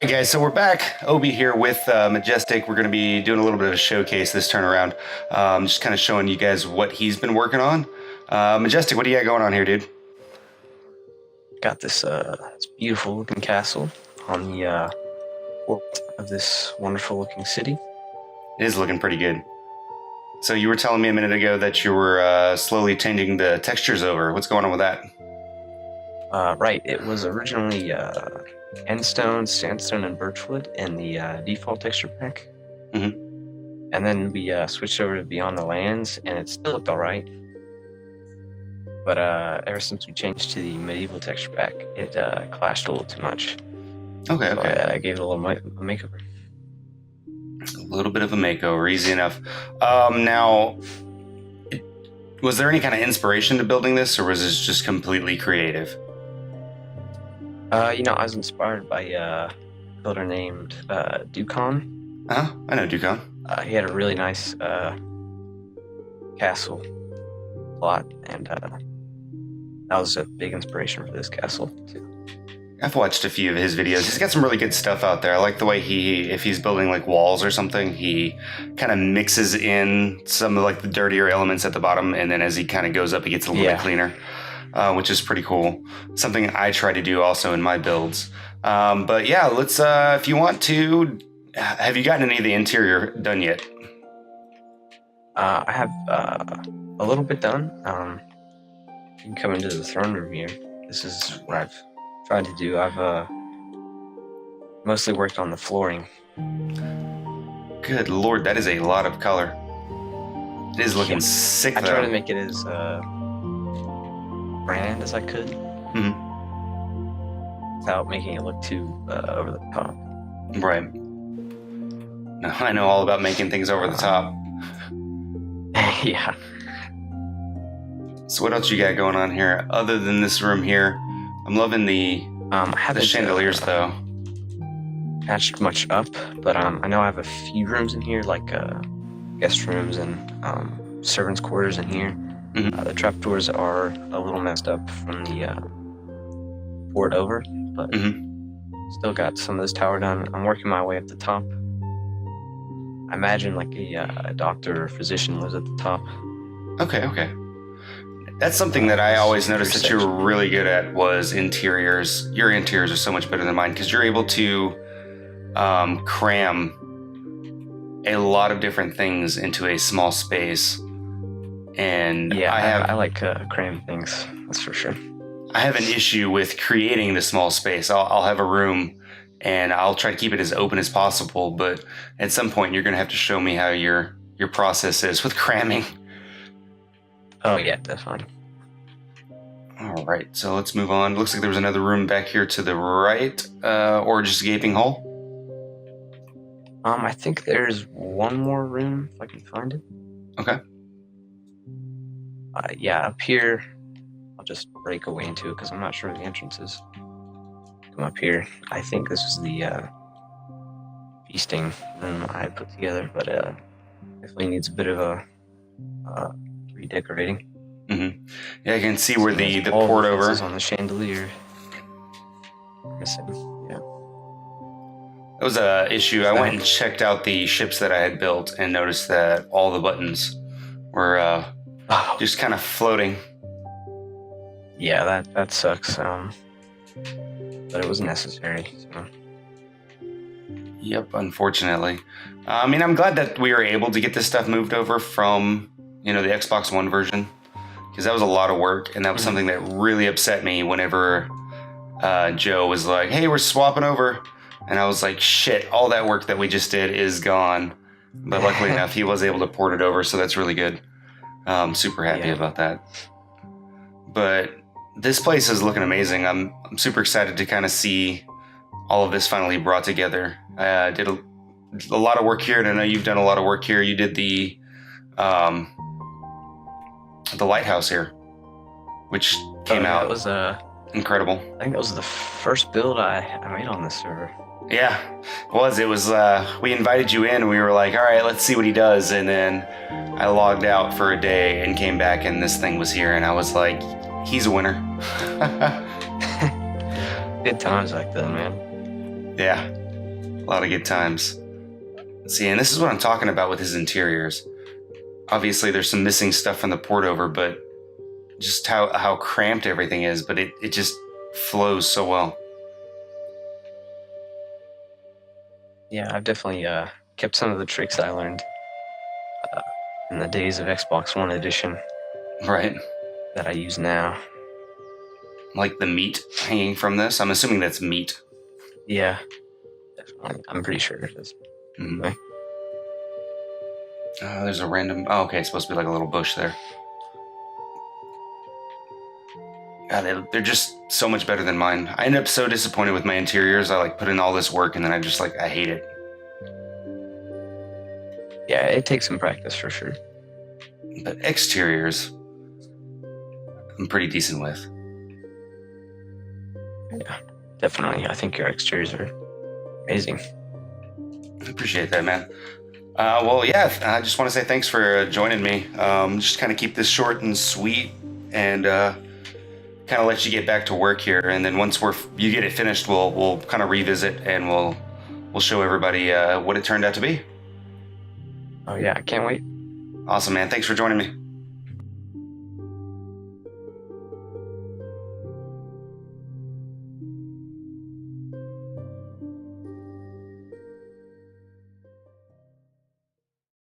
Hey guys, so we're back. Obi here with Majestic. We're going to be doing a little bit of a showcase this turnaround. Just kind of showing you guys what he's been working on. Majestic, what do you got going on here, dude? Got this beautiful looking castle on the port of this wonderful looking city. It is looking pretty good. So you were telling me a minute ago that you were slowly changing the textures over. What's going on with that? Right, it was originally endstone, sandstone, and birchwood in the default texture pack. Mm-hmm. And then we switched over to Beyond the Lands, and it still looked alright. But ever since we changed to the medieval texture pack, it clashed a little too much. Okay, So okay. I gave it a little makeover. A little bit of a makeover, easy enough. Now, was there any kind of inspiration to building this, or was this just completely creative? I was inspired by a builder named Dukon. I know Dukon. He had a really nice castle plot, and that was a big inspiration for this castle too. I've watched a few of his videos. He's got some really good stuff out there. I like the way if he's building like walls or something, he kind of mixes in some of like the dirtier elements at the bottom, and then as he kind of goes up, he gets a little bit cleaner, which is pretty cool. Something I try to do also in my builds. But yeah, let's, if you want to, have you gotten any of the interior done yet? I have a little bit done. You can come into the throne room here. This is what I've tried to do. I've mostly worked on the flooring. Good lord, that is a lot of color. It is looking sick, I though. tried to make it as grand as I could, without making it look too over the top. Right. No, I know all about making things over the top. Yeah. So what else you got going on here other than this room here? I'm loving the chandeliers, though. Patched much up, but I know I have a few rooms in here, like guest rooms and servants' quarters in here. The trapdoors are a little messed up from the port over, but still got some of this tower done. I'm working my way up the top. I imagine like a doctor or physician lives at the top. Okay. That's something that I always noticed that you were really good at was interiors. Your interiors are so much better than mine because you're able to cram a lot of different things into a small space. And yeah, I like cram things, that's for sure. I have an issue with creating the small space. I'll have a room and I'll try to keep it as open as possible, but at some point you're going to have to show me how your process is with cramming. Oh yeah, definitely. All right, so let's move on. Looks like there was another room back here to the right, or just a gaping hole. I think there's one more room if I can find it. Okay. Yeah, up here, I'll just break away into it because I'm not sure where the entrance is. Come up here. I think this is the feasting room I put together, but definitely needs a bit of a redecorating. Yeah, I can see where the port over is on the chandelier. Missing. Yeah. That was a issue. I went and checked out the ships that I had built and noticed that all the buttons were just kind of floating. Yeah, that sucks. But it was necessary. So. Yep, unfortunately. I mean, I'm glad that we were able to get this stuff moved over from, the Xbox One version, because that was a lot of work, and that was something that really upset me whenever Joe was like, "Hey, we're swapping over," and I was like, "Shit, all that work that we just did is gone." But luckily enough, he was able to port it over, so that's really good. I'm super happy about that. But this place is looking amazing. I'm super excited to kind of see all of this finally brought together. I did a lot of work here, and I know you've done a lot of work here. You did the lighthouse here, which came out. That was incredible. I think that was the first build I made on this server. Yeah, it was we invited you in and we were like, all right, let's see what he does, and then I logged out for a day and came back and this thing was here, and I was like, he's a winner. Good times back then, man. Yeah. A lot of good times. See, and this is what I'm talking about with his interiors. Obviously, there's some missing stuff from the port over, but just how cramped everything is, but it just flows so well. Yeah, I've definitely kept some of the tricks I learned in the days of Xbox One Edition Right. that I use now. Like the meat hanging from this. I'm assuming that's meat. Yeah, definitely. I'm pretty sure it is. Mm. Okay. There's a random... Oh, okay, it's supposed to be like a little bush there. God, they're just so much better than mine. I end up so disappointed with my interiors. I like put in all this work and then I hate it. Yeah, it takes some practice for sure. But exteriors, I'm pretty decent with. Yeah, definitely. I think your exteriors are amazing. I appreciate that, man. Well, yeah, I just want to say thanks for joining me. Just kind of keep this short and sweet and kind of let you get back to work here. And then once you get it finished, we'll kind of revisit and we'll show everybody what it turned out to be. Oh, yeah, I can't wait. Awesome, man. Thanks for joining me.